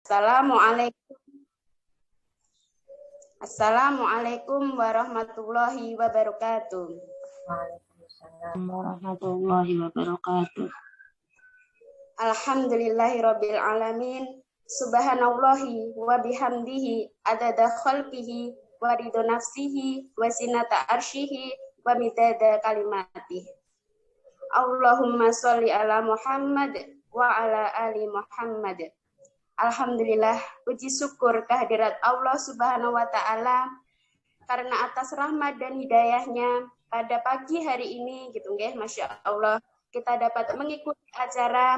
Assalamualaikum. Assalamualaikum warahmatullahi wabarakatuh. Waalaikumsalam warahmatullahi wabarakatuh. Alhamdulillahirabbil alamin. Subhanallahi wa bihamdihi adada khalqihi wa ridha nafsihi wa zinata arsyihi wa midada kalimatihi. Allahumma sholli ala Muhammad wa ala ali Muhammad. Alhamdulillah, puji syukur kehadirat Allah Subhanahu wa taala karena atas rahmat dan hidayahnya pada pagi hari ini gitu nggih, Masya Allah kita dapat mengikuti acara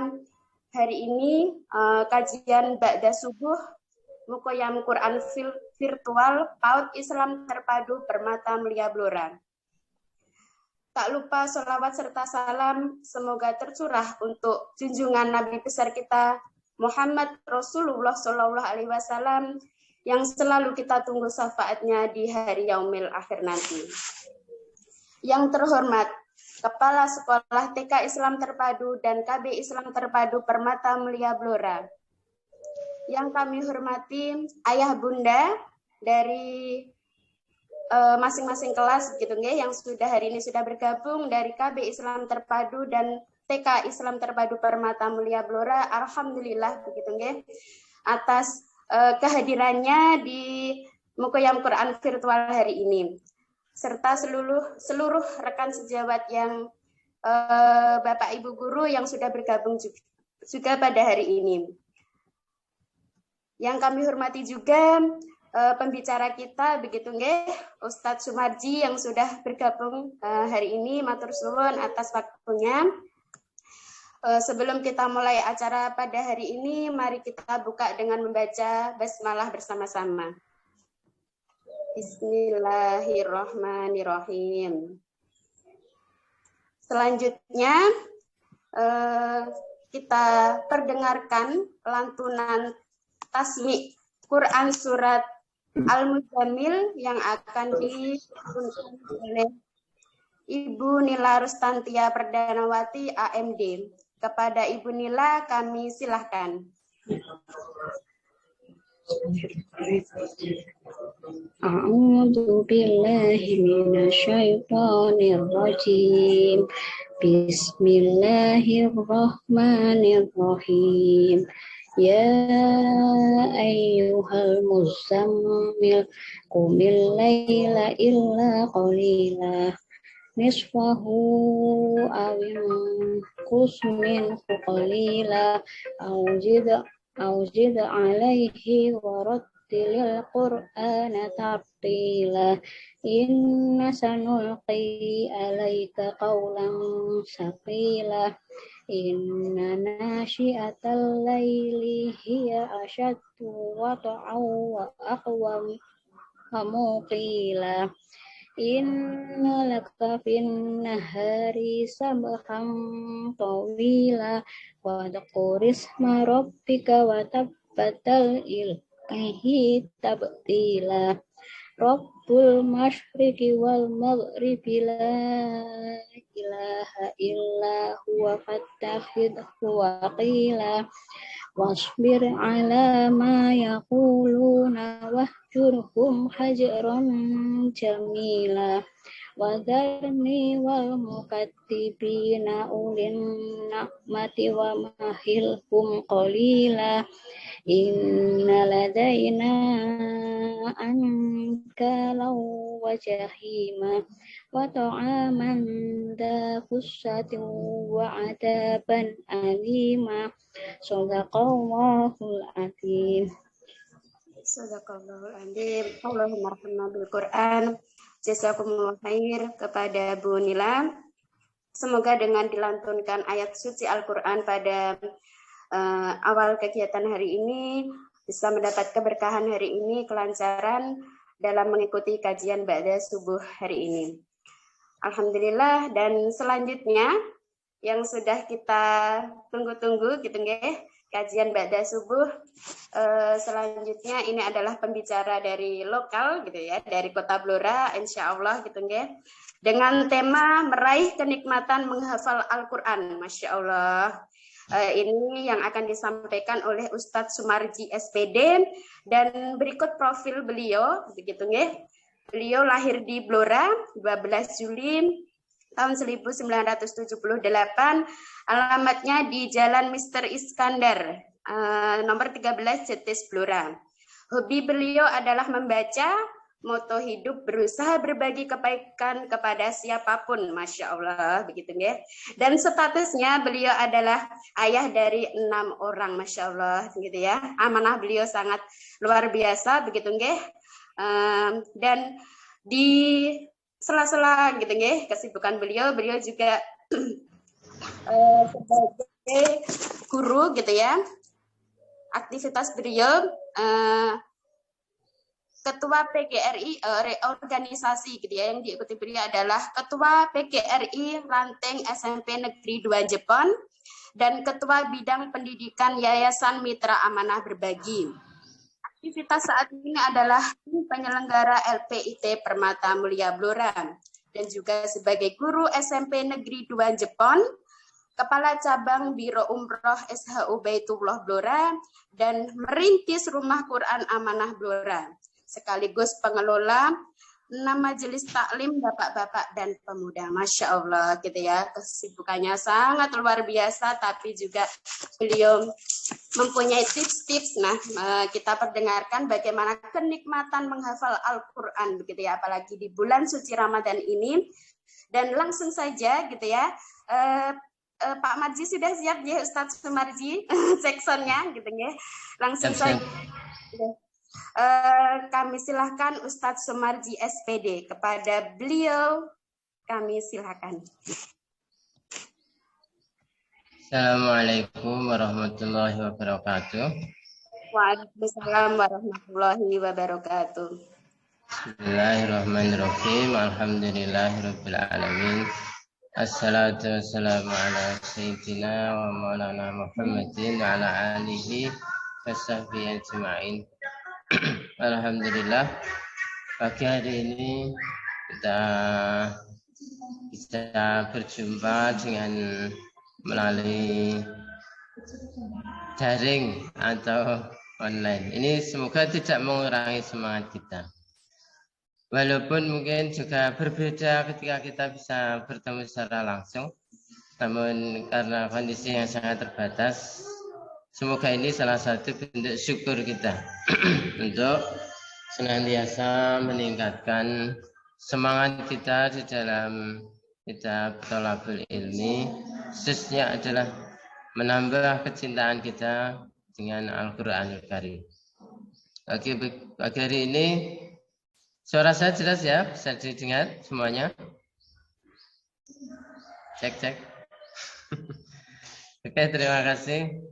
hari ini kajian Ba'da Subuh Mukoyam Quran virtual PAUD Islam Terpadu Permata Mulia Blora. Tak lupa sholawat serta salam semoga tercurah untuk junjungan Nabi besar kita Muhammad Rasulullah Shallallahu Alaihi Wasallam yang selalu kita tunggu syafaatnya di hari yaumil akhir nanti. Yang terhormat Kepala Sekolah TK Islam Terpadu dan KB Islam Terpadu Permata Mulia Blora. Yang kami hormati ayah bunda dari masing-masing kelas gitu nggih yang sudah hari ini sudah bergabung dari KB Islam Terpadu dan TK Islam Terpadu Permata Mulia Blora. Alhamdulillah begitu nggih atas kehadirannya di Mukoyam Quran virtual hari ini serta seluruh rekan sejawat yang Bapak Ibu guru yang sudah bergabung juga pada hari ini. Yang kami hormati juga pembicara kita begitu nggih Ustadz Sumarji yang sudah bergabung hari ini, matur suwun atas waktunya. Sebelum kita mulai acara pada hari ini, mari kita buka dengan membaca basmalah bersama-sama. Bismillahirrahmanirrahim. Selanjutnya kita perdengarkan lantunan tasmi' Quran surat Al-Muzammil yang akan dituntun oleh Ibu Nila Rustantia Perdanawati AMD. Kepada Ibu Nila kami silahkan. A'udzu billahi minasyaitonir rajim. Bismillahirrahmanirrahim. Ya ayyuhal muzammil qumil laila illa qalila nisfahu awin kusmin qalila awjid alaihi warattilil qur'ana tartila inna sanulqi alaika qawlan saqila inna nashi'atal laili hiya ashaddu wata'aw wa aqwam qila inna laka fin nahari sabhan tawila wa dhkurisma rabbika wa tabbatal ilaihi tabtila Rabbul masyriqi wal maghribi la ilaha illa huwa fattakhidhu waqila wasbir ala ma yaquluna wahjurhum hajran jamila wadharni wal mukattibina ulin na'mati wa mahilhum qalila inna ladaina ankalau wa jahima wa ta'aman dha qussatin wa adaban alima Shadaqallahul azim. Shadaqallahul azim. Allahumma arhamna bil Quran. Jazakumullah khair kepada Bu Nila. Semoga dengan dilantunkan ayat suci Al-Quran pada awal kegiatan hari ini bisa mendapat keberkahan hari ini, kelancaran dalam mengikuti kajian Ba'da Subuh hari ini. Alhamdulillah. Dan selanjutnya yang sudah kita tunggu-tunggu gitu nggih, kajian Ba'da Subuh selanjutnya ini adalah pembicara dari lokal gitu ya, dari Kota Blora insyaallah gitu nggih. Dengan tema meraih kenikmatan menghafal Al-Qur'an. Masya Allah. Ini yang akan disampaikan oleh Ustadz Sumarji SPD, dan berikut profil beliau, begitu nggih. Beliau lahir di Blora 12 Juli tahun 1978, alamatnya di Jalan Mister Iskandar, nomor 13 Jetis Blora. Hobi beliau adalah membaca, moto hidup berusaha berbagi kebaikan kepada siapapun, Masya Allah, begitu ya. Dan statusnya beliau adalah ayah dari 6 orang, Masya Allah, gitu ya. Amanah beliau sangat luar biasa, begitu ya. Dan di sela-sela gitu ya kesibukan beliau juga sebagai guru gitu ya. Aktivitas beliau Ketua PGRI reorganisasi gitu ya, yang diikuti beliau adalah Ketua PGRI Ranting SMP Negeri 2 Jepon dan Ketua Bidang Pendidikan Yayasan Mitra Amanah Berbagi. Aktivitas saat ini adalah penyelenggara LPIT Permata Mulia Blora dan juga sebagai guru SMP Negeri 2 Jepon, Kepala Cabang Biro Umroh SHU Baitullah Blora, dan merintis Rumah Quran Amanah Blora, sekaligus pengelola Majelis Taklim Bapak-Bapak dan Pemuda. Masya Allah gitu ya, kesibukannya sangat luar biasa, tapi juga beliau mempunyai tips-tips. Nah, kita perdengarkan bagaimana kenikmatan menghafal Al-Quran begitu ya, apalagi di bulan suci Ramadan ini. Dan langsung saja gitu ya, Pak Marji sudah siap ya, Ustadz Sumarji seksonnya gitu ya. Langsung saja. Kami silahkan Ustadz Sumarji SPD, kepada beliau kami silahkan. Assalamualaikum warahmatullahi wabarakatuh. Waalaikumsalam warahmatullahi wabarakatuh. Bismillahirrahmanirrahim. Alhamdulillahirabbil alamin. Assalatu wassalamu ala sayyidina wa maulana Muhammadin wa ala alihi wasahbihi ajma'in. Alhamdulillah, pagi hari ini kita bisa berjumpa dengan melalui daring atau online. Ini semoga tidak mengurangi semangat kita. Walaupun mungkin juga berbeda ketika kita bisa bertemu secara langsung, namun karena kondisi yang sangat terbatas, semoga ini salah satu bentuk syukur kita untuk senantiasa meningkatkan semangat kita di dalam kita thalabul ilmi, khususnya adalah menambah kecintaan kita dengan Al-Quranul Karim. Pagi hari ini suara saya jelas ya, bisa didengar semuanya? Cek. Oke, terima kasih.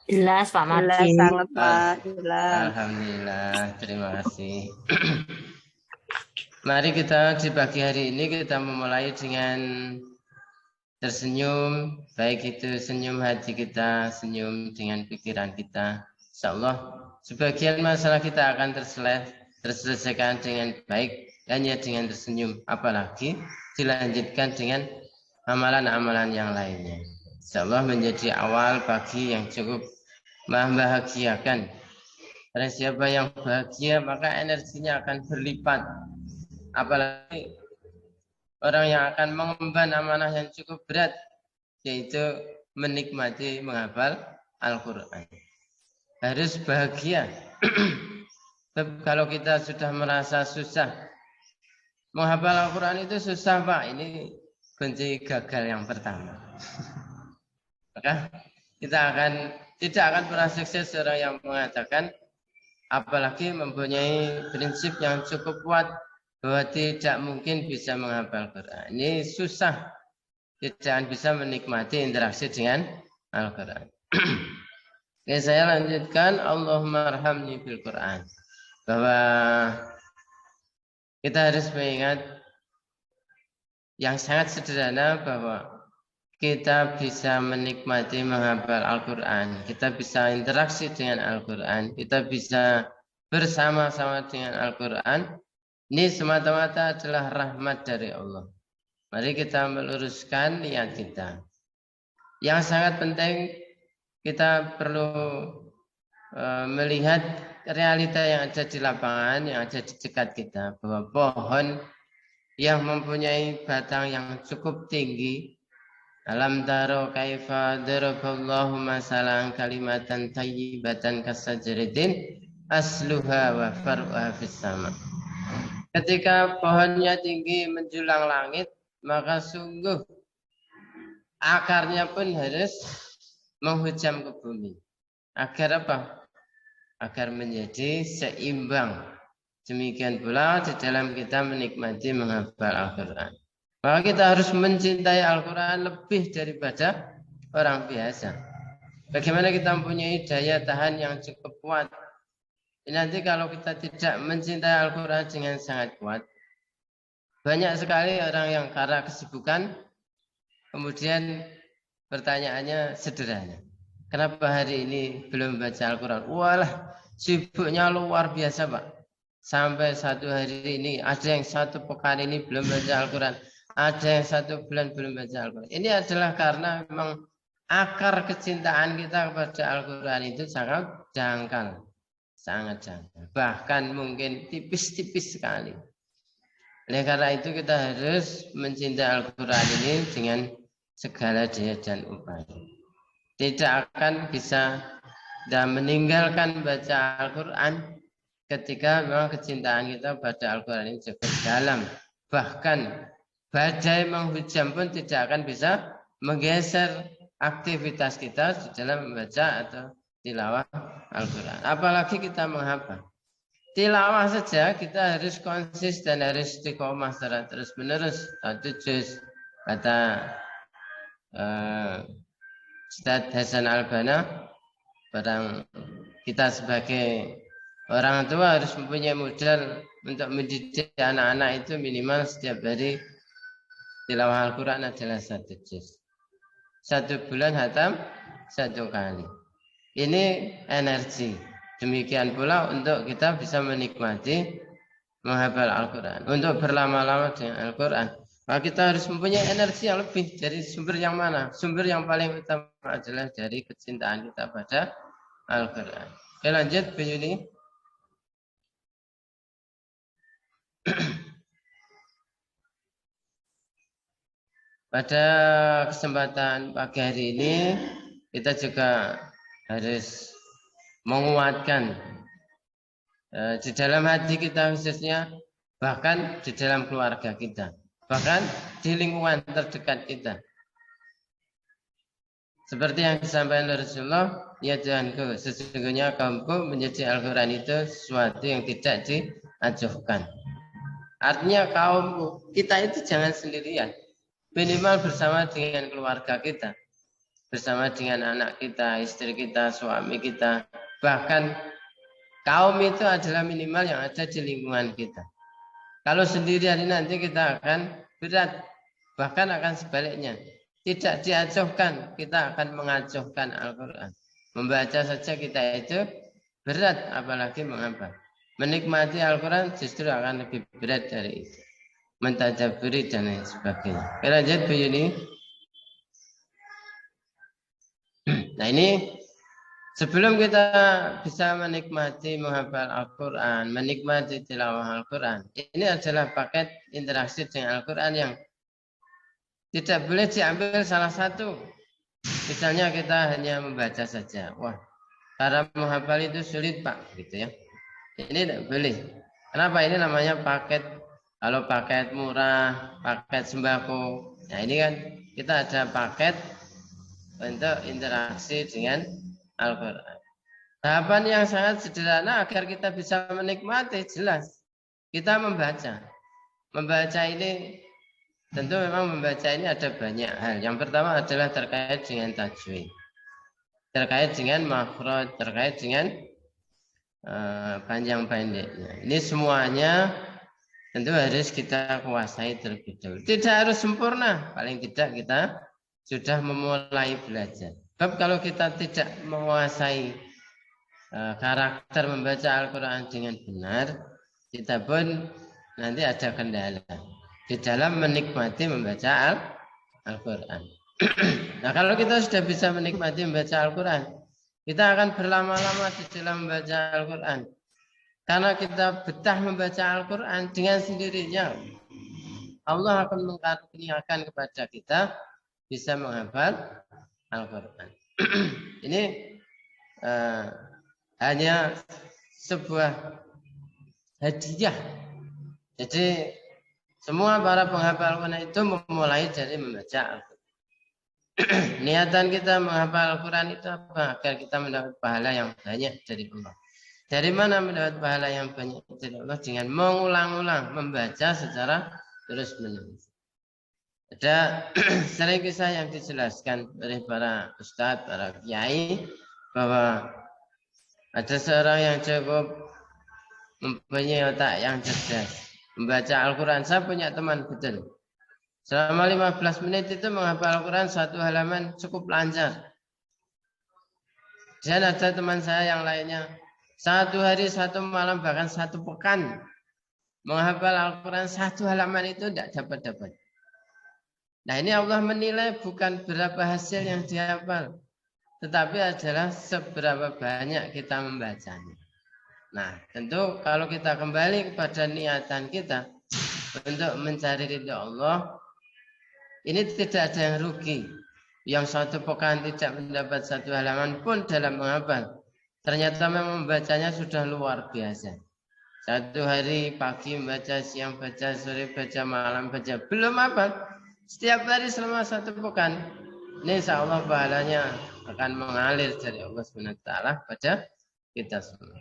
Jelas Pak Marji. Jelas sangat Pak. Jelas. Alhamdulillah, terima kasih. Mari kita di pagi hari ini kita memulai dengan tersenyum, baik itu senyum hati kita, senyum dengan pikiran kita. Insyaallah sebagian masalah kita akan terselesaikan dengan baik hanya dengan tersenyum, apalagi dilanjutkan dengan amalan-amalan yang lainnya. Insyaallah menjadi awal pagi yang cukup membahagiakan. Karena siapa yang bahagia maka energinya akan berlipat. Apalagi orang yang akan mengemban amanah yang cukup berat, yaitu menikmati menghafal Al-Quran. Harus bahagia. Kalau kita sudah merasa susah, menghafal Al-Quran itu susah Pak, ini kunci gagal yang pertama. Maka kita tidak akan pernah sukses orang yang mengatakan, apalagi mempunyai prinsip yang cukup kuat bahwa tidak mungkin bisa menghafal Quran. Ini susah, tidak bisa menikmati interaksi dengan Al-Quran. Oke, saya lanjutkan. Allahumma arhamni bil Quran. Bahwa kita harus mengingat yang sangat sederhana bahwa kita bisa menikmati menghafal Al-Quran, kita bisa interaksi dengan Al-Quran, kita bisa bersama-sama dengan Al-Quran. Ini semata-mata adalah rahmat dari Allah. Mari kita meluruskan niat kita. Yang sangat penting kita perlu melihat realita yang ada di lapangan, yang ada di dekat kita, bahwa pohon yang mempunyai batang yang cukup tinggi. Alam taro kaifa daraballahu masalan kalimatan thayyibatan kasajaratin asluha wa far'uha fis sama. Ketika pohonnya tinggi menjulang langit, maka sungguh akarnya pun harus menghujam ke bumi. Agar apa? Agar menjadi seimbang. Demikian pula di dalam kita menikmati menghafal Al-Quran. Maka kita harus mencintai Al-Quran lebih daripada orang biasa. Bagaimana kita mempunyai daya tahan yang cukup kuat. Nanti kalau kita tidak mencintai Al-Quran dengan sangat kuat, banyak sekali orang yang karena kesibukan, kemudian pertanyaannya sederhana. Kenapa hari ini belum baca Al-Quran? Walah, sibuknya luar biasa, Pak. Sampai satu hari ini, ada yang satu pekan ini belum baca Al-Quran. Ada yang 1 bulan belum baca Al-Quran. Ini adalah karena memang akar kecintaan kita kepada Al-Quran itu sangat jangkal. Sangat jangkal. Bahkan mungkin tipis-tipis sekali. Oleh karena itu kita harus mencintai Al-Quran ini dengan segala daya dan upaya. Tidak akan bisa dan meninggalkan baca Al-Quran ketika memang kecintaan kita pada Al-Quran ini cukup dalam. Bahkan badai menghujam pun tidak akan bisa menggeser aktivitas kita di dalam membaca atau tilawah Al-Quran. Apalagi kita menghafal. Tilawah saja kita harus konsisten, harus istiqomah secara terus-menerus. Satu juz kata Ustadz Hasan Albana, barang kita sebagai orang tua harus mempunyai modal untuk mendidik anak-anak itu minimal setiap hari tilawah Al-Quran adalah 1 juz. 1 bulan hatam 1 kali. Ini energi. Demikian pula untuk kita bisa menikmati menghafal Al-Quran. Untuk berlama-lama dengan Al-Quran. Maka kita harus mempunyai energi yang lebih. Dari sumber yang mana? Sumber yang paling utama adalah dari kecintaan kita pada Al-Quran. Oke, lanjut Bu Yuni. Pada kesempatan pagi hari ini kita juga harus menguatkan di dalam hati kita khususnya, bahkan di dalam keluarga kita, bahkan di lingkungan terdekat kita. Seperti yang disampaikan oleh Rasulullah, ya Tuhanku, sesungguhnya kaumku menjadi Al-Quran itu sesuatu yang tidak diacuhkan. Artinya kaumku, kita itu jangan sendirian. Minimal bersama dengan keluarga kita, bersama dengan anak kita, istri kita, suami kita. Bahkan kaum itu adalah minimal yang ada di lingkungan kita. Kalau sendirian nanti kita akan berat, bahkan akan sebaliknya. Tidak diacuhkan, kita akan mengacuhkan Al-Quran. Membaca saja kita itu berat, apalagi menghafal. Menikmati Al-Quran justru akan lebih berat dari itu. Mentadaburi dan lain sebagainya. Lanjut Bu Yuni. Nah ini sebelum kita bisa menikmati menghafal Al-Quran, menikmati tilawah Al-Quran, ini adalah paket interaksi dengan Al-Quran yang tidak boleh diambil salah satu. Misalnya kita hanya membaca saja. Wah, cara menghafal itu sulit Pak, gitu ya. Ini tidak boleh. Kenapa? Ini namanya paket. Kalau paket murah, paket sembako. Nah ini kan kita ada paket untuk interaksi dengan Al-Quran. Tahapan yang sangat sederhana agar kita bisa menikmati, jelas. Kita membaca. Membaca ini, tentu memang membaca ini ada banyak hal. Yang pertama adalah terkait dengan tajwid. Terkait dengan makhraj, terkait dengan panjang pendeknya. Ini semuanya tentu harus kita kuasai terlebih dahulu. Tidak harus sempurna, paling tidak kita sudah memulai belajar. Sebab kalau kita tidak menguasai karakter membaca Al-Quran dengan benar, kita pun nanti ada kendala di dalam menikmati membaca Al-Quran. Nah, kalau kita sudah bisa menikmati membaca Al-Quran, kita akan berlama-lama di dalam membaca Al-Quran. Karena kita betah membaca Al-Quran dengan sendirinya, Allah akan mengkaruniakan kepada kita bisa menghafal Al-Quran. Ini hanya sebuah hadiah. Jadi semua para penghafal Al-Quran itu memulai dari membaca Al-Quran. Niatan kita menghafal Al-Quran itu apa? Agar kita mendapat pahala yang banyak dari Allah. Dari mana mendapat pahala yang banyak dari Allah? Dengan mengulang-ulang membaca secara terus-menerus. Ada sering kisah yang dijelaskan oleh para ustadz, para kiai, bahwa ada seorang yang cukup mempunyai otak yang cerdas, membaca Al-Quran. Saya punya teman betul. Selama 15 menit itu menghafal Al-Quran satu halaman cukup lancar. Dan ada teman saya yang lainnya, satu hari, satu malam, bahkan satu pekan menghafal Al-Quran satu halaman itu tidak dapat. Nah, ini Allah menilai bukan berapa hasil yang dihafal, tetapi adalah seberapa banyak kita membacanya. Nah, tentu kalau kita kembali kepada niatan kita untuk mencari ridha Allah, ini tidak ada yang rugi. Yang satu pekan tidak mendapat satu halaman pun dalam menghafal, ternyata memang membacanya sudah luar biasa. Satu hari pagi membaca, siang baca, sore baca, malam baca, belum hafal. Setiap hari selama satu pekan, ini insya Allah pahalanya akan mengalir dari Allah SWT pada kita semua.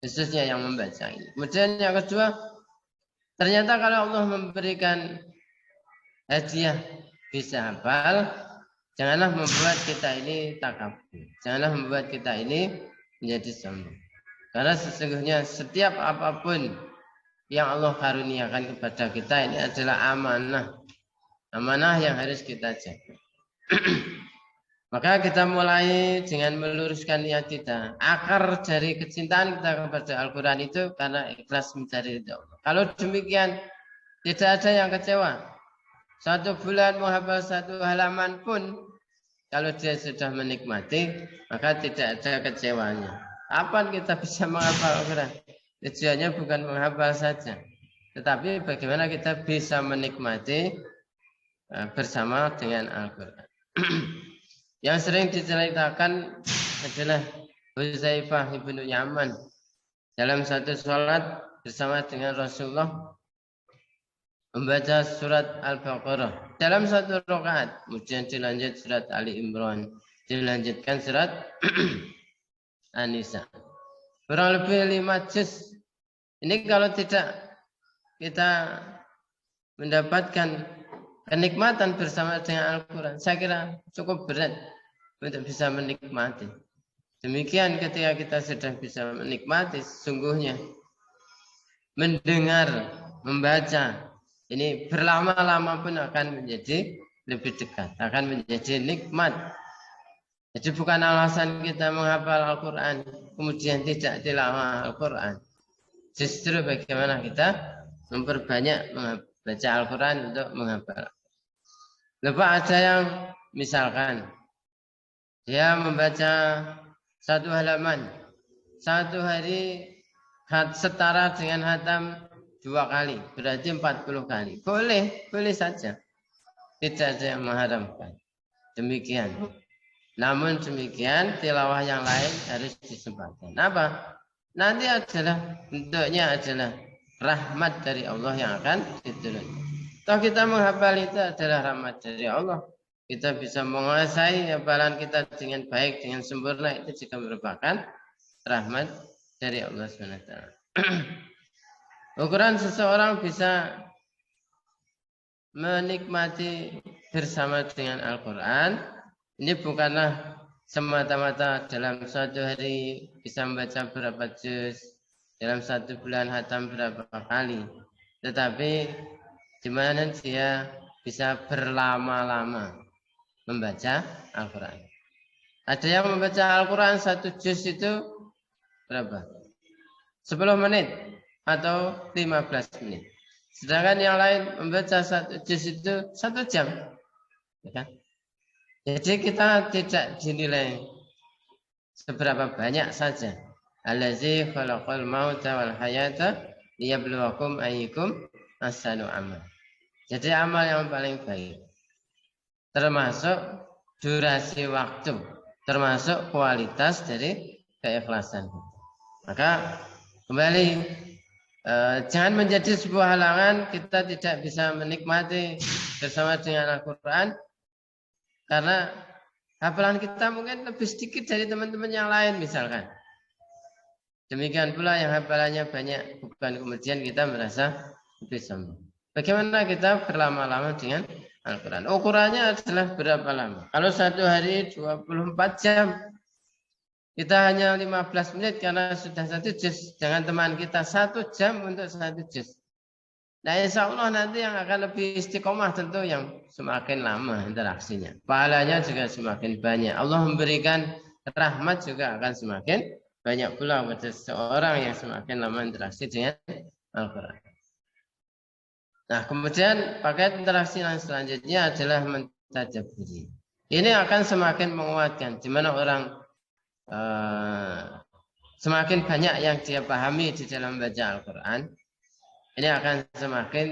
Khususnya yang membaca ini. Kemudian yang kedua, ternyata kalau Allah memberikan hadiah bisa hafal, janganlah membuat kita ini takabur. Janganlah membuat kita ini menjadi sombong. Karena sesungguhnya setiap apapun yang Allah karuniakan kepada kita ini adalah amanah. Amanah yang harus kita jaga. Maka kita mulai dengan meluruskan niat kita. Akar dari kecintaan kita kepada Al-Quran itu karena ikhlas mencari ridha Allah. Kalau demikian tidak ada yang kecewa. Satu bulan menghafal satu halaman pun kalau dia sudah menikmati, maka tidak ada kecewanya. Kapan kita bisa menghafal Al-Quran? Tujuannya bukan menghafal saja, tetapi bagaimana kita bisa menikmati bersama dengan Al-Quran. Yang sering diceritakan adalah Huzaifah ibnu Yaman dalam satu sholat bersama dengan Rasulullah membaca surat Al-Baqarah dalam satu rakaat, kemudian dilanjut surat Ali Imran, dilanjutkan surat An-Nisa. Kurang lebih 5 juz. Ini kalau tidak kita mendapatkan kenikmatan bersama dengan Al-Quran, saya kira cukup berat untuk bisa menikmati. Demikian ketika kita sudah bisa menikmati, sesungguhnya mendengar, membaca, ini berlama-lama pun akan menjadi lebih dekat, akan menjadi nikmat. Jadi bukan alasan kita menghafal Al-Quran, kemudian tidak tilawah Al-Quran. Justru bagaimana kita memperbanyak membaca Al-Quran untuk menghafal. Lepas ada yang misalkan dia membaca satu halaman, satu hari setara dengan hatam 2 kali, berarti 40 kali. Boleh saja. Tidak ada yang mengharamkan. Demikian. Namun demikian tilawah yang lain harus disempatkan. Apa? Nanti bentuknya adalah rahmat dari Allah yang akan diturunkan. Toh kita menghafal itu adalah rahmat dari Allah. Kita bisa menguasai hafalan kita dengan baik, dengan sempurna, itu juga merupakan rahmat dari Allah SWT. Ukuran seseorang bisa menikmati bersama dengan Al-Quran, ini bukanlah semata-mata dalam suatu hari bisa membaca berapa juz, dalam satu bulan hatam berapa kali, tetapi di mana dia bisa berlama-lama membaca Al-Quran. Ada yang membaca Al-Quran satu juz itu berapa? 10 menit atau 15 menit. Sedangkan yang lain membaca satu juz itu 1 jam. Ya kan? Jadi kita tidak dinilai seberapa banyak saja. Allazi khalaqal mauta wal hayata liyabluwakum ayyukum ahsanu amal. Jadi amal yang paling baik termasuk durasi waktu, termasuk kualitas dari keikhlasan. Maka kembali jangan menjadi sebuah halangan kita tidak bisa menikmati bersama dengan Al-Quran karena hafalan kita mungkin lebih sedikit dari teman-teman yang lain misalkan. Demikian pula yang hafalannya banyak, bukan kemudian kita merasa lebih sombong. Bagaimana kita berlama-lama dengan Al-Quran? Ukurannya adalah berapa lama? Kalau satu hari 24 jam, kita hanya 15 menit karena sudah satu juz. Jangan teman kita 1 jam untuk 1 juz. Nah, insya Allah nanti yang akan lebih istiqomah tentu yang semakin lama interaksinya. Pahalanya juga semakin banyak. Allah memberikan rahmat juga akan semakin banyak pula pada seorang yang semakin lama interaksi dengan Al-Quran. Nah, kemudian paket interaksi yang selanjutnya adalah mentadaburi. Ini akan semakin menguatkan di mana orang semakin banyak yang dia pahami di dalam baca Al-Quran. Ini akan semakin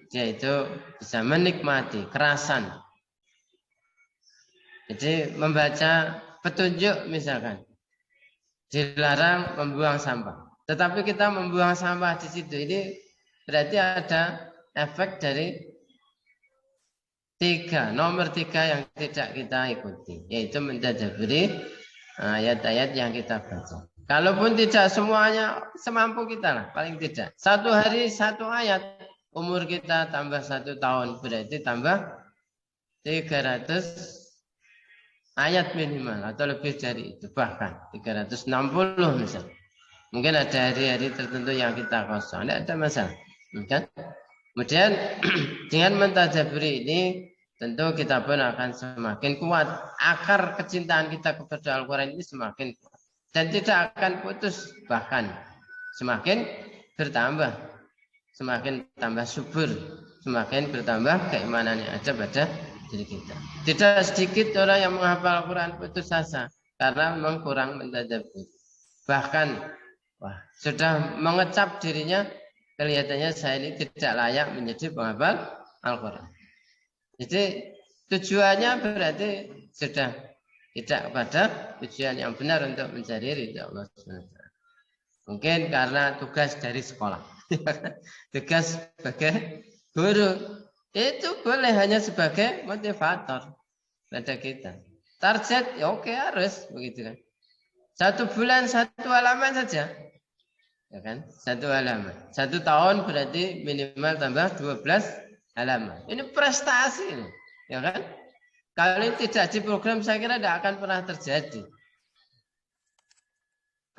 dia itu bisa menikmati kerasan. Jadi membaca petunjuk misalkan dilarang membuang sampah. Tetapi kita membuang sampah di situ ini berarti ada efek dari nomor tiga yang tidak kita ikuti, yaitu mentadaburi ayat-ayat yang kita baca. Kalaupun tidak semuanya semampu kita lah, paling tidak. Satu hari satu ayat, umur kita tambah 1 tahun, berarti tambah 300 ayat minimal atau lebih dari itu, bahkan 360 misalnya. Mungkin ada hari-hari tertentu yang kita kosong, tidak ada masalah. Kemudian dengan mentadaburi ini tentu kita pun akan semakin kuat. Akar kecintaan kita kepada Al-Quran ini semakin kuat. Dan tidak akan putus, bahkan semakin bertambah. Semakin tambah subur. Semakin bertambah keimanan yang ada pada diri kita. Tidak sedikit orang yang menghafal Al-Quran putus asa. Karena memang kurang mentadaburi. Bahkan sudah mengecap dirinya, kelihatannya saya ini tidak layak menjadi penghafal Al-Quran. Jadi tujuannya berarti sudah tidak pada tujuan yang benar untuk mencari ridha Allah SWT. Mungkin karena tugas dari sekolah. Tugas sebagai guru. Itu boleh hanya sebagai motivator pada kita. Target ya oke harus begitu kan. 1 bulan 1 halaman saja. Ya kan? 1 halaman. 1 tahun berarti minimal tambah 12 halaman. Ini prestasi ini. Ya kan? Kalau ini tidak diprogram saya kira tidak akan pernah terjadi.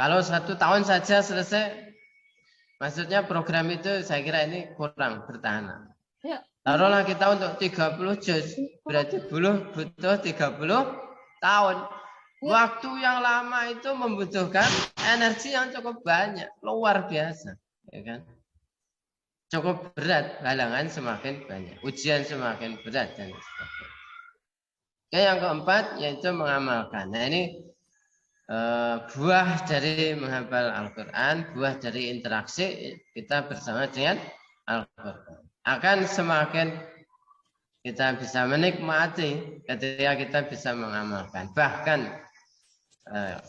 Kalau 1 tahun saja selesai, maksudnya program itu saya kira ini kurang bertahan. Taruhlah kita untuk 30 juz, berarti butuh 30 tahun. Waktu yang lama itu membutuhkan energi yang cukup banyak, luar biasa. Ya kan? Cukup berat, halangan semakin banyak, ujian semakin berat dan sebagainya. Yang keempat yaitu mengamalkan. Nah ini buah dari menghafal Al-Quran, buah dari interaksi kita bersama dengan Al-Quran. Akan semakin kita bisa menikmati ketika kita bisa mengamalkan. Bahkan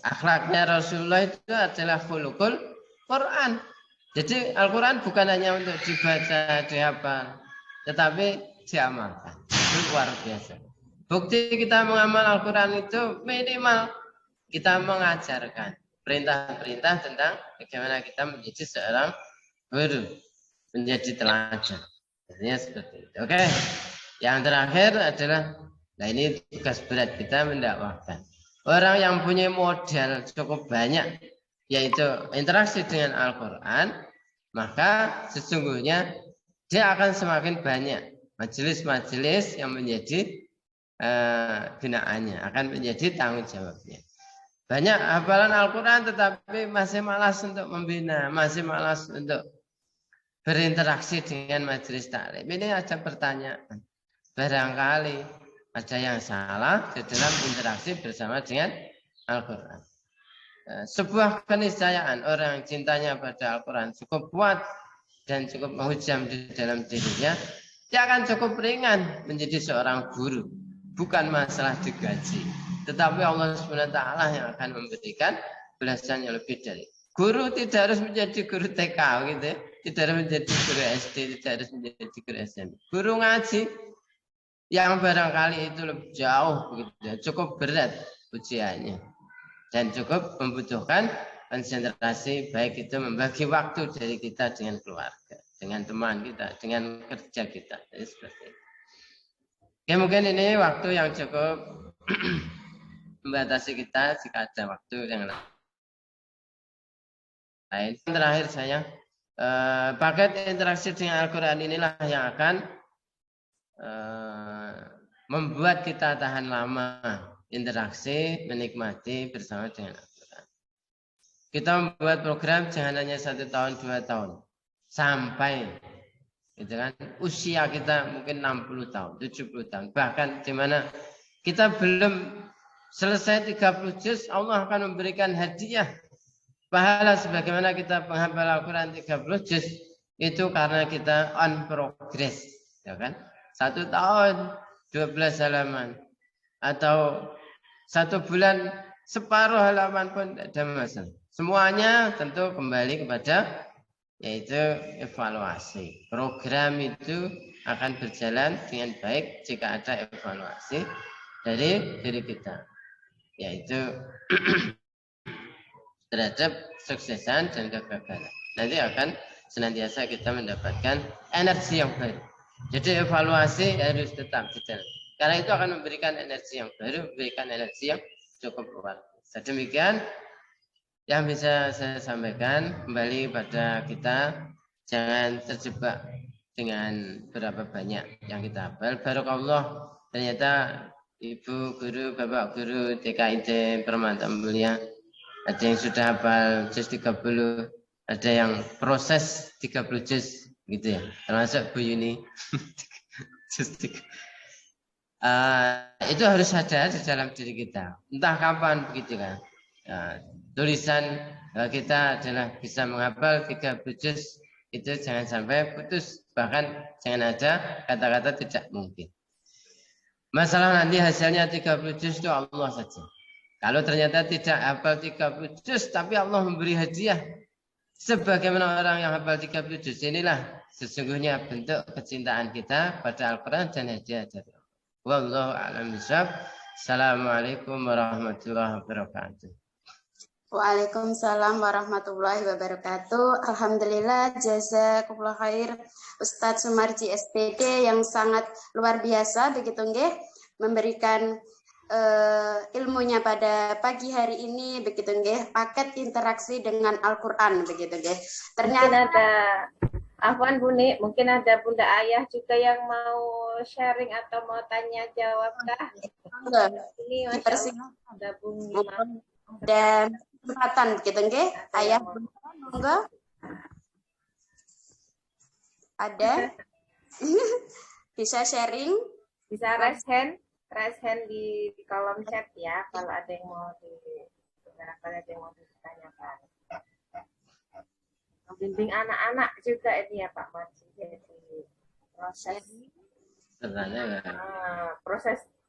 akhlaknya Rasulullah itu adalah khuluqul Quran. Jadi Al-Quran bukan hanya untuk dibaca, dihafal, tetapi diamalkan. Itu luar biasa. Bukti kita mengamal Al-Quran itu minimal kita mengajarkan perintah-perintah tentang bagaimana kita menjadi seorang guru, menjadi teladan. Artinya seperti itu. Oke. Yang terakhir adalah, nah ini tugas berat kita mendakwahkan. Orang yang punya modal cukup banyak, yaitu interaksi dengan Al-Quran, maka sesungguhnya dia akan semakin banyak majelis-majelis yang menjadi binaannya, akan menjadi tanggung jawabnya. Banyak hafalan Al-Quran tetapi masih malas untuk membina, masih malas untuk berinteraksi dengan majelis taklim. Ini ada pertanyaan. Barangkali ada yang salah di dalam interaksi bersama dengan Al-Quran. Sebuah keniscayaan orang yang cintanya pada Al-Quran cukup kuat dan cukup menghujam di dalam dirinya, dia akan cukup ringan menjadi seorang guru. Bukan masalah digaji, tetapi Allah SWT yang akan memberikan belasan yang lebih dari. Guru tidak harus menjadi guru TK, gitu ya. Tidak harus menjadi guru SD, tidak harus menjadi guru SMP. Guru ngaji yang barangkali itu lebih jauh, begitu ya. Cukup berat ujiannya dan cukup membutuhkan konsentrasi, baik itu membagi waktu dari kita dengan keluarga, dengan teman kita, dengan kerja kita. Jadi seperti itu. Oke, mungkin ini waktu yang cukup membatasi kita jika ada waktu yang lain. Terakhir saya, paket interaksi dengan Al-Quran inilah yang akan membuat kita tahan lama interaksi, menikmati bersama dengan Al-Quran. Kita membuat program jangan hanya 1 tahun, 2 tahun, sampai gitu kan, usia kita mungkin 60 tahun, 70 tahun, bahkan di mana kita belum selesai 30 juz, Allah akan memberikan hadiah pahala sebagaimana kita menghafal Al-Quran 30 juz itu karena kita on progress, ya kan? 1 tahun 12 halaman atau 1 bulan separuh halaman pun tidak ada masalah. Semuanya tentu kembali kepada yaitu evaluasi. Program itu akan berjalan dengan baik jika ada evaluasi dari diri kita, yaitu terhadap suksesan dan kegagalan. Nanti akan senantiasa kita mendapatkan energi yang baru. Jadi evaluasi harus tetap berjalan. Karena itu akan memberikan energi yang baru, memberikan energi yang cukup kuat. Sedemikian yang bisa saya sampaikan. Kembali pada kita jangan terjebak dengan berapa banyak yang kita hafal. Barakallah, ternyata ibu guru, bapak guru TKID Permata Mulia ada yang sudah hafal juz 30, ada yang proses 30 juz gitu ya, termasuk Bu Yuni. Juz 30. Itu harus ada di dalam diri kita, entah kapan begitu kan. Tulisan kita adalah bisa menghafal 30 juz, itu jangan sampai putus, bahkan jangan ada kata-kata tidak mungkin. Masalah nanti hasilnya 30 juz itu Allah saja. Kalau ternyata tidak hafal 30 juz tapi Allah memberi hadiah sebagaimana orang yang hafal 30 juz, inilah sesungguhnya bentuk kecintaan kita pada Al-Quran dan hadiah dari Allah. Wallahu a'lam bishawab. Assalamualaikum warahmatullahi wabarakatuh. Waalaikumsalam warahmatullahi wabarakatuh. Alhamdulillah, jazakumullah khair Ustadz Sumarji SPD yang sangat luar biasa begitu nggih, memberikan ilmunya pada pagi hari ini begitu nggih, paket interaksi dengan Al-Qur'an begitu nggih. Ternyata ada Afwan Buni, mungkin ada Bunda Ayah juga yang mau sharing atau mau tanya jawab kah? Ini Masya Allah, ada Bumi dan kesempatan begitu nggih, Ayah monggo. Ada bisa sharing, bisa raise hand di kolom chat ya kalau ada yang mau ditanyakan. Membimbing anak-anak juga ini ya Pak Marji, jadi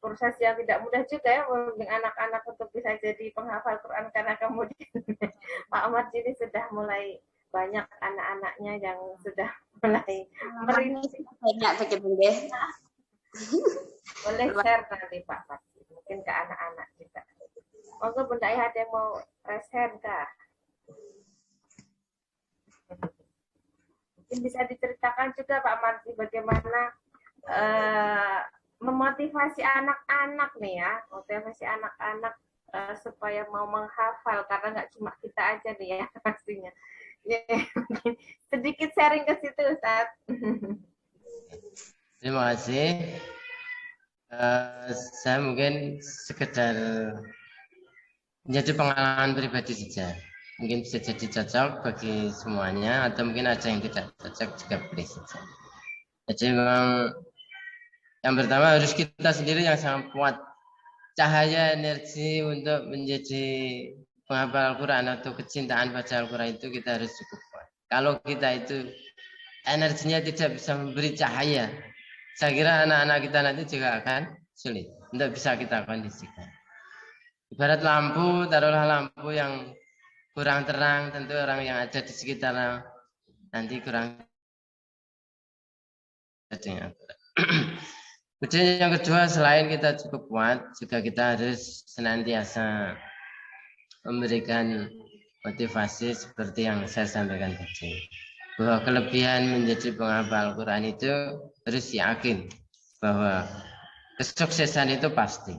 proses yang tidak mudah juga ya membimbing anak-anak untuk bisa jadi penghafal Quran, karena kemudian Pak Marji ini sudah mulai banyak anak-anaknya yang sudah mulai merinci banyak begitu nggih. Boleh share nanti Pak Marji, mungkin ke anak-anak juga. Monggo Bunda Ayah ada yang mau raise hand kah? Mungkin bisa diceritakan juga Pak Marji bagaimana memotivasi anak-anak nih ya, motivasi anak-anak supaya mau menghafal, karena nggak cuma kita aja nih ya pastinya. Sedikit sharing ke situ Ustaz. Terima kasih. Saya mungkin sekedar menjadi pengalaman pribadi saja. Mungkin bisa jadi cocok bagi semuanya, atau mungkin ada yang tidak cocok juga boleh saja. Jadi memang Yang pertama harus kita sendiri yang sangat kuat. Cahaya energi untuk menjadi penghafal Al-Quran atau kecintaan pada Al-Quran itu kita harus cukup kuat. Kalau kita itu energinya tidak bisa memberi cahaya, saya kira anak-anak kita nanti juga akan sulit untuk bisa kita kondisikan. Ibarat lampu, taruhlah lampu yang kurang terang, tentu orang yang ada di sekitar nanti kurang dengan Al-Quran. Kemudian yang kedua, selain kita cukup kuat, juga kita harus senantiasa memberikan motivasi seperti yang saya sampaikan tadi. Bahwa kelebihan menjadi penghafal Al-Quran itu harus yakin bahwa kesuksesan itu pasti.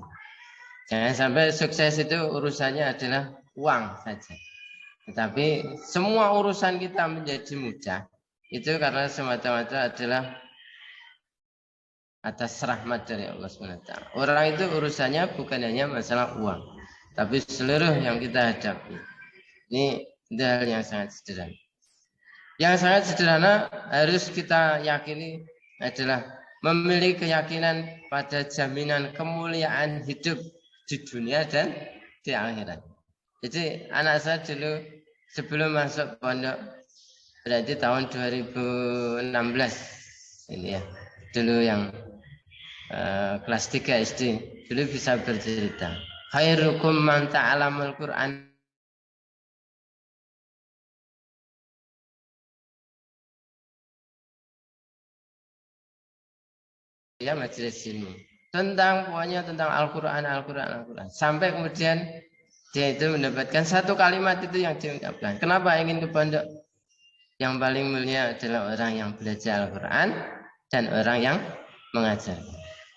Jangan sampai sukses itu urusannya adalah uang saja. Tetapi semua urusan kita menjadi mudah. Itu karena semata-mata adalah atas rahmat dari Allah SWT. Orang itu urusannya bukan hanya masalah uang, tapi seluruh yang kita hadapi. Ini hal yang sangat sederhana. Yang sangat sederhana harus kita yakini adalah memiliki keyakinan pada jaminan kemuliaan hidup di dunia dan di akhirat. Jadi anak saya dulu sebelum masuk pondok, berarti tahun 2016 ini ya, dulu yang kelas 3 SD, dulu bisa bercerita. Khairukum man ta'alamul Qur'an. Ya majelis ini tentang pokoknya tentang Al-Quran. Sampai kemudian dia itu mendapatkan satu kalimat itu yang diungkapkan. Kenapa ingin ke pondok? Yang paling mulia adalah orang yang belajar Al-Quran dan orang yang mengajar.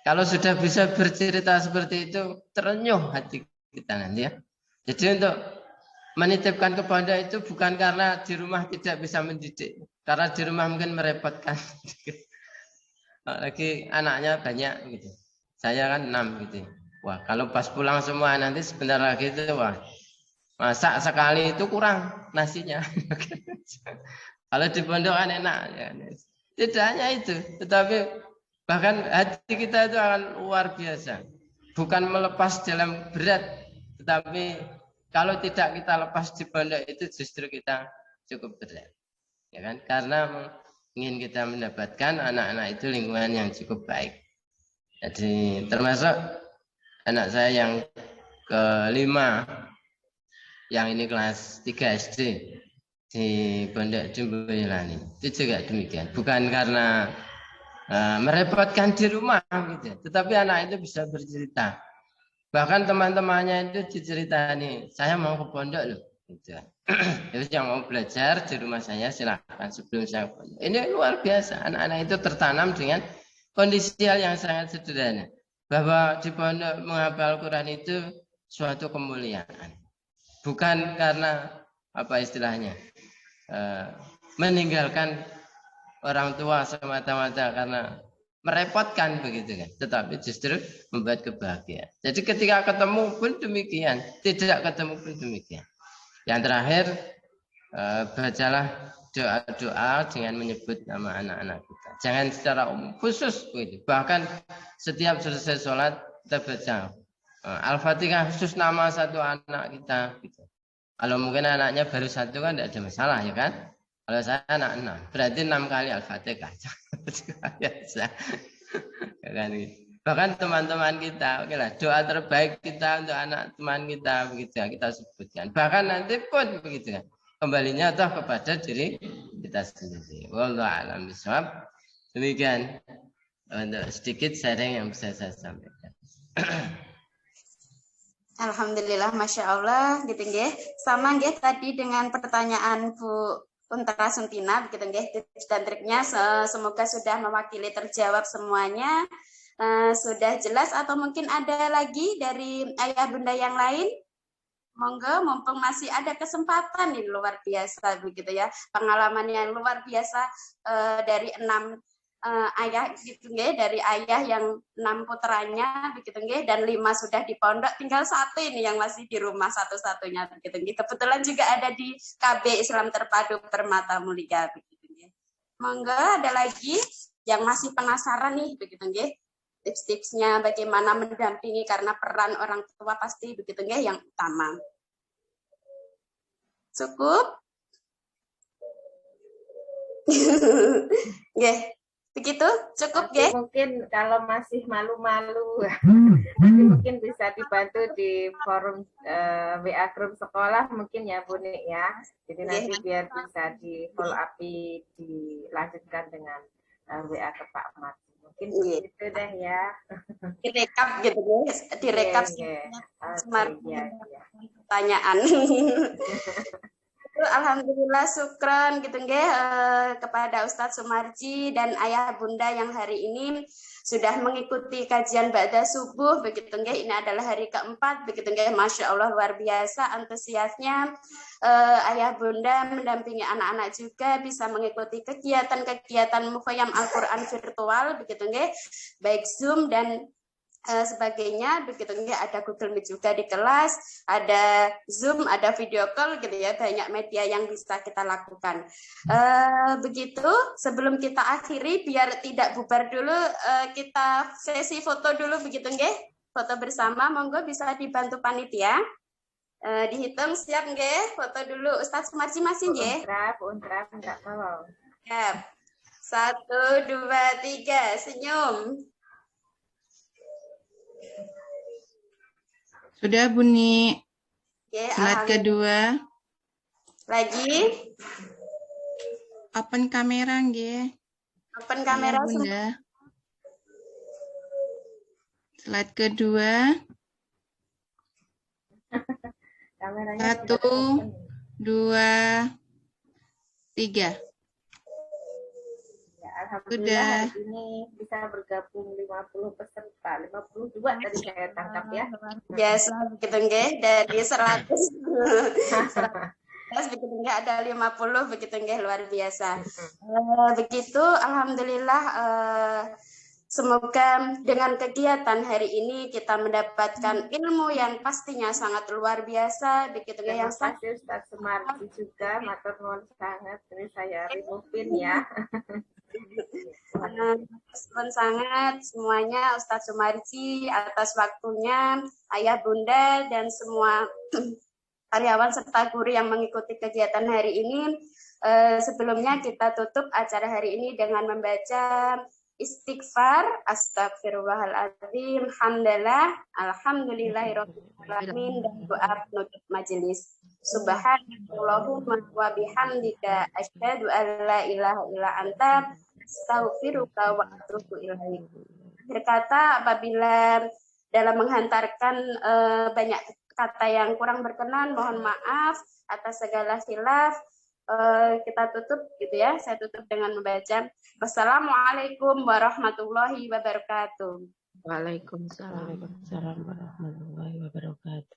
Kalau sudah bisa bercerita seperti itu, terenyuh hati kita nanti ya. Jadi untuk menitipkan ke pondok itu bukan karena di rumah tidak bisa mendidik, karena di rumah mungkin merepotkan. Lagi anaknya banyak gitu. Saya kan 6 gitu. Wah, kalau pas pulang semua nanti sebentar lagi itu wah, masak sekali itu kurang nasinya. Kalau di pondok kan enak ya. Tidak hanya itu, tetapi bahkan hati kita itu akan luar biasa. Bukan melepas dalam berat, tetapi kalau tidak kita lepas di pondok itu justru kita cukup berat. Ya kan? Karena ingin kita mendapatkan anak-anak itu lingkungan yang cukup baik. Jadi termasuk anak saya yang kelima, yang ini kelas 3 SD di Pondok Jumboyolani. Itu juga demikian. Bukan karena merepotkan di rumah gitu, tetapi anak itu bisa bercerita. Bahkan teman-temannya itu diceritani, saya mau ke pondok loh. Gitu. Jadi yang mau belajar di rumah saya silahkan sebelum saya pondok. Ini luar biasa. Anak-anak itu tertanam dengan kondisi yang sangat sederhana. Bahwa di pondok menghafal Al-Quran itu suatu kemuliaan. Bukan karena apa istilahnya meninggalkan orang tua semata-mata karena merepotkan begitu kan, tetapi justru membuat kebahagiaan. Jadi ketika ketemu pun demikian, tidak ketemu pun demikian. Yang terakhir bacalah doa-doa dengan menyebut nama anak-anak kita. Jangan secara umum, khusus begitu. Bahkan setiap selesai sholat kita baca Al-Fatihah khusus nama satu anak kita. Gitu. Kalau mungkin anaknya baru satu kan tidak ada masalah ya kan. Kalau saya anak 6, berarti 6 kali Al-Fatihah. Bahkan teman-teman kita, oke lah, doa terbaik kita untuk anak teman kita begitu ya, kita sebutkan. Bahkan nanti pun begitu kan, kembalinya toh kepada diri kita sendiri. Wallahu a'lam bishawab. Demikian untuk sedikit sharing yang bisa saya sampaikan. Alhamdulillah, masya Allah, gitu nggih. Sama nggih tadi dengan pertanyaan Bu Untara Suntina, begitu nggih. Tips dan triknya semoga sudah mewakili terjawab semuanya. Sudah jelas atau mungkin ada lagi dari ayah bunda yang lain? Monggo, mumpung masih ada kesempatan ini luar biasa begitu ya. Pengalaman yang luar biasa dari 6 ayah gitu nggih, dari ayah yang 6 putranya begitu nggih, dan 5 sudah di pondok, tinggal 1 ini yang masih di rumah satu-satunya begitu nggih. Kebetulan juga ada di KB Islam Terpadu Permata Mulia begitu nggih. Monggo ada lagi yang masih penasaran nih begitu nggih. tips-tipsnya bagaimana mendampingi karena peran orang tua pasti begitu nggih yang utama. Cukup? Nggih. Begitu? Cukup nggih? Mungkin kalau masih malu-malu nanti mungkin bisa dibantu di forum WA grup sekolah mungkin ya Bu Nik ya. Jadi nanti biar bisa di follow up dilanjutkan dengan WA ke Pak Mat. Mungkin begitu deh ya. Direkap gitu guys, direkap pertanyaan. Alhamdulillah syukron gitu nggih kepada Ustadz Sumarji dan ayah bunda yang hari ini sudah mengikuti kajian ba'da subuh begitu nggih. Ini adalah hari keempat begitu nggih. Masya Allah luar biasa antusiasnya ayah bunda mendampingi anak-anak juga bisa mengikuti kegiatan-kegiatan Mukhayyam Al-Qur'an virtual begitu nggih. Baik Zoom dan sebagainya begitu nggih, ada Google Meet juga di kelas, ada Zoom, ada video call gitu ya, banyak media yang bisa kita lakukan. Begitu sebelum kita akhiri biar tidak bubar dulu, kita sesi foto dulu begitu nggih, foto bersama, monggo bisa dibantu panitia. Dihitung siap nggih, foto dulu. Ustadz Sumarji masih nggih? Untrap enggak mau. Siap. 1, 2, 3 senyum. Sudah Buni. Okay, slide kedua. Lagi. Open kamera nggih. Open kamera Bunda. Slide kedua. 1, 2, 3. Alhamdulillah hari ini bisa bergabung 50 peserta, 52 tadi saya tangkap ya. Yes, begitu nggih, dari 100. 100 begitu nggih, ada 50 begitu nggih, luar biasa. Begitu alhamdulillah semoga dengan kegiatan hari ini kita mendapatkan ilmu yang pastinya sangat luar biasa begitu nggih. Yang kasih Ustaz Sumarji juga matur nuwun sangat, ini saya removein ya. Sangat semuanya Ustadz Sumarji atas waktunya, ayah bunda dan semua karyawan serta guru yang mengikuti kegiatan hari ini. Sebelumnya kita tutup acara hari ini dengan membaca istighfar, astagfirullahaladzim, hamdalah, alhamdulillahirabbil alamin, dan doa penutup majelis. Subhanallahumma wa bihamdika asyhadu an la ilaha illa anta astaghfiruka wa atubu ilaik. Berkata apabila dalam menghantarkan banyak kata yang kurang berkenan, mohon maaf atas segala khilaf. Kita tutup gitu ya. Saya tutup dengan membaca wassalamualaikum warahmatullahi wabarakatuh. Waalaikumsalam warahmatullahi wabarakatuh.